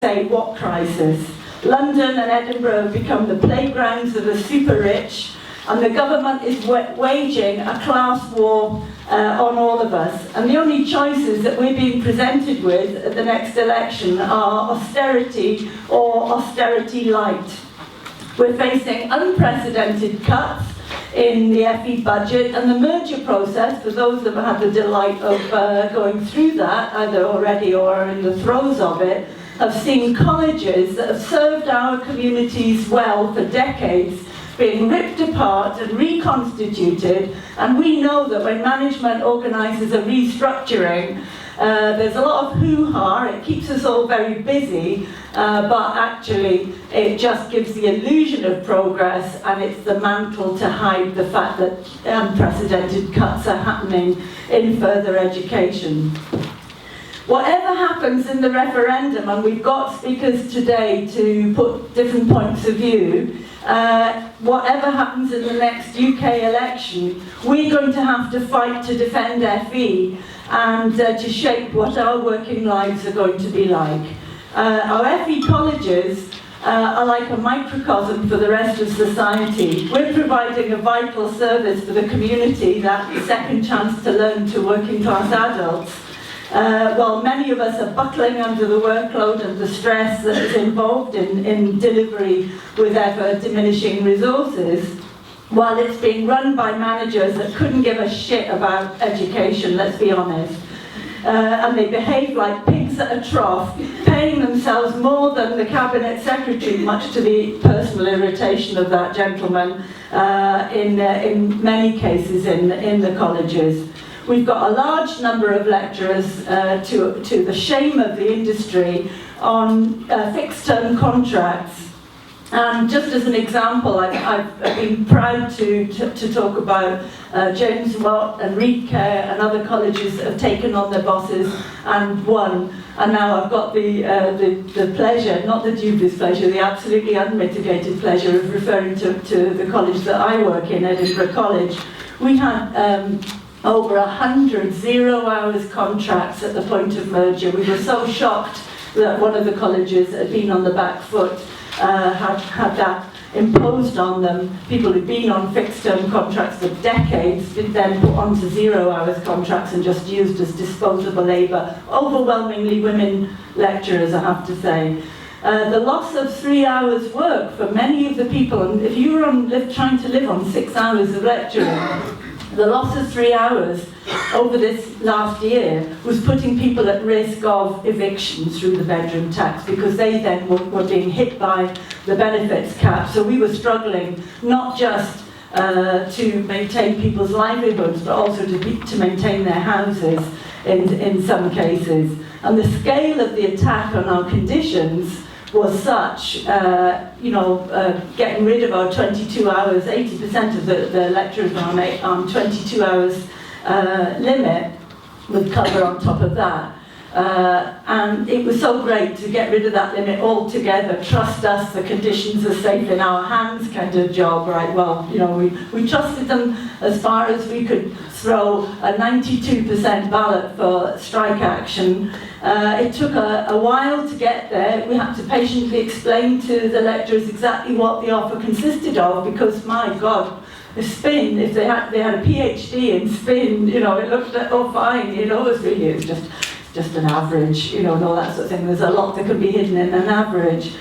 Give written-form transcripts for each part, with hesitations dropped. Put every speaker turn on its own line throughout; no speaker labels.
say what crisis? London and Edinburgh have become the playgrounds of the super rich, and the government is waging a class war on all of us. And the only choices that we're being presented with at the next election are austerity or austerity light. We're facing unprecedented cuts in the FE budget, and the merger process, for those that have had the delight of going through that, either already or are in the throes of it, have seen colleges that have served our communities well for decades being ripped apart and reconstituted. And we know that when management organises a restructuring, there's a lot of hoo-ha, it keeps us all very busy, but actually it just gives the illusion of progress, and it's the mantle to hide the fact that unprecedented cuts are happening in further education. Whatever happens in the referendum, and we've got speakers today to put different points of view, whatever happens in the next UK election, we're going to have to fight to defend FE and to shape what our working lives are going to be like. Our FE colleges are like a microcosm for the rest of society. We're providing a vital service for the community, that second chance to learn to working class adults. While many of us are buckling under the workload and the stress that is involved in delivery with ever diminishing resources, while it's being run by managers that couldn't give a shit about education, let's be honest. And they behave like pigs at a trough, paying themselves more than the cabinet secretary, much to the personal irritation of that gentleman, in many cases in the colleges. We've got a large number of lecturers, to the shame of the industry, on fixed-term contracts. And just as an example, I've been proud to talk about James Watt and Reed Care and other colleges that have taken on their bosses and won. And now I've got the pleasure, not the dubious pleasure, the absolutely unmitigated pleasure of referring to the college that I work in, Edinburgh College. We had over 100 0-hours contracts at the point of merger. We were so shocked that one of the colleges had been on the back foot, had that imposed on them. People who'd been on fixed-term contracts for decades did then put onto 0-hours contracts and just used as disposable labour. Overwhelmingly women lecturers, I have to say. The loss of 3 hours work for many of the people, and if you were trying to live on 6 hours of lecturing, the loss of 3 hours over this last year was putting people at risk of eviction through the bedroom tax, because they then were being hit by the benefits cap. So we were struggling not just to maintain people's livelihoods, but also to maintain their houses in some cases. And the scale of the attack on our conditions was such, getting rid of our 22 hours, 80% of the lecturers on 22 hours limit would cover on top of that. And it was so great to get rid of that limit altogether. Trust us, the conditions are safe in our hands kind of job, right? Well, we trusted them as far as we could throw a 92% ballot for strike action. It took a while to get there. We had to patiently explain to the lecturers exactly what the offer consisted of, because my God, spin, if they had a PhD in spin, it looked fine, it was just an average, and all that sort of thing. There's a lot that could be hidden in an average.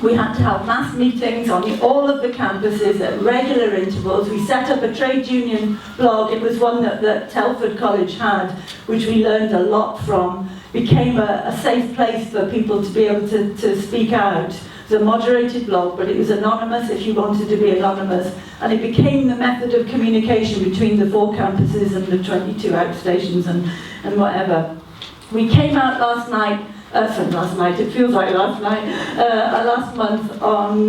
We had to have mass meetings on all of the campuses at regular intervals. We set up a trade union blog. It was one that Telford College had, which we learned a lot from. Became a safe place for people to be able to speak out. It was a moderated blog, but it was anonymous if you wanted to be anonymous. And it became the method of communication between the 4 campuses and the 22 outstations and whatever. We came out last month on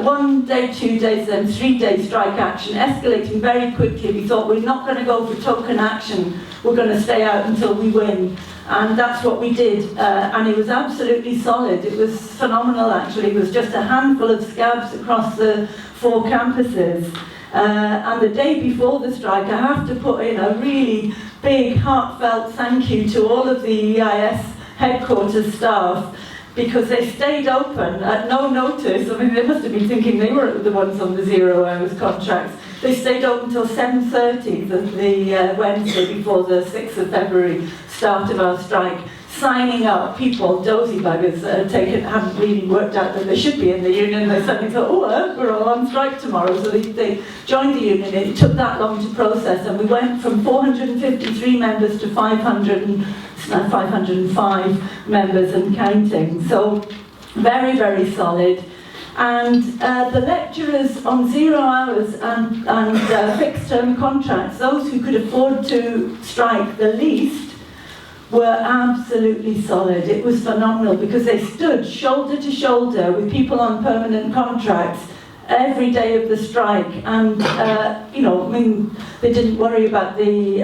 1 day, 2 days, then 3 day strike action, escalating very quickly. We thought, we're not going to go for token action, we're going to stay out until we win. And that's what we did, and it was absolutely solid. It was phenomenal, actually. It was just a handful of scabs across the 4 campuses. And the day before the strike, I have to put in a really big, heartfelt thank you to all of the EIS headquarters staff because they stayed open at no notice. I mean, they must have been thinking they were the ones on the 0 hours contracts. They stayed open until 7:30 the Wednesday before the 6th of February start of our strike, signing up people, dozy buggers, that hadn't really worked out that they should be in the union. They suddenly thought, oh, we're all on strike tomorrow. So they joined the union. It took that long to process, and we went from 453 members to 505 members and counting. So very, very solid. And the lecturers on 0 hours and fixed-term contracts, those who could afford to strike the least, were absolutely solid. It was phenomenal because they stood shoulder to shoulder with people on permanent contracts every day of the strike, and you know, I mean, they didn't worry about the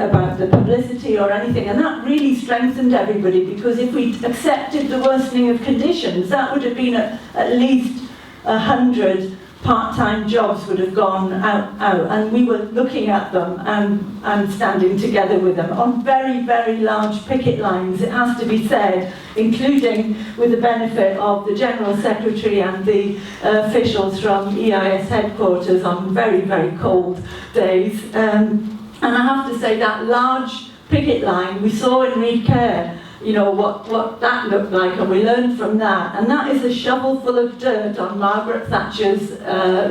publicity or anything, and that really strengthened everybody, because if we accepted the worsening of conditions, that would have been at least 100 part-time jobs would have gone out, and we were looking at them and standing together with them on very, very large picket lines, it has to be said, including with the benefit of the General Secretary and the officials from EIS headquarters on very, very cold days. And I have to say, that large picket line we saw in Recare, you know, what that looked like, and we learned from that. And that is a shovel full of dirt on Margaret Thatcher's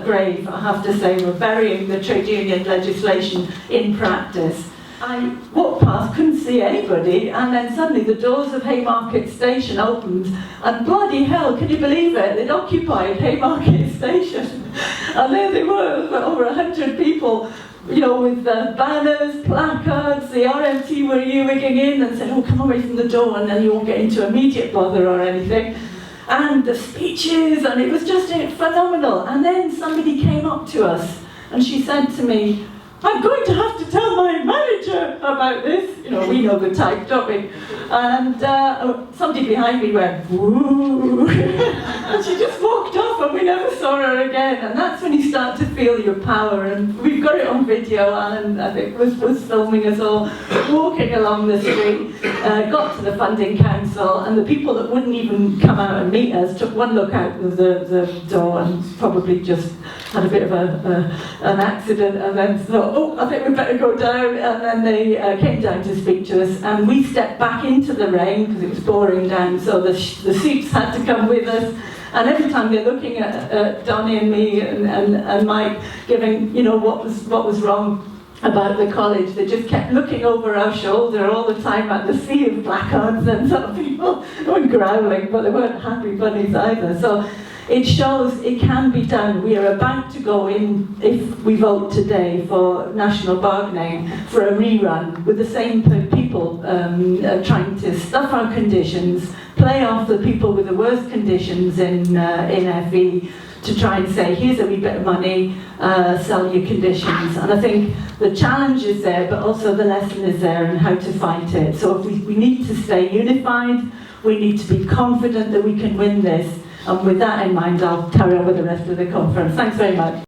grave, I have to say. We're burying the trade union legislation in practice. I walked past, couldn't see anybody, and then suddenly the doors of Haymarket Station opened, and bloody hell, can you believe it? They'd occupied Haymarket Station. And there they were, over 100 people, you know, with banners, placards. The RMT were ewigging in and said, oh, come away from the door and then you won't get into immediate bother or anything. And the speeches, and it was just phenomenal. And then somebody came up to us and she said to me, I'm going to have to tell my manager about this. You know, we know the type, don't we? And somebody behind me went, woo. And she just walked off, and we never saw her again. And that's when you start to feel your power. And we've got it on video. Alan, I think, was filming us all walking along the street, got to the funding council, and the people that wouldn't even come out and meet us took one look out of the door and probably just had a bit of an accident, and then thought, oh, I think we better go down. And then they came down to speak to us, and we stepped back into the rain because it was pouring down, so the suits had to come with us. And every time they're looking at Donnie and me and Mike, giving, you know, what was wrong about the college, they just kept looking over our shoulder all the time at the sea of placards, and some people were growling, but they weren't happy bunnies either. So it shows it can be done. We are about to go in, if we vote today, for national bargaining, for a rerun with the same people trying to stuff our conditions, play off the people with the worst conditions in FE, to try and say, here's a wee bit of money, sell your conditions. And I think the challenge is there, but also the lesson is there in how to fight it. So if we need to stay unified, we need to be confident that we can win this. And with that in mind, I'll carry on with the rest of the conference. Thanks very much.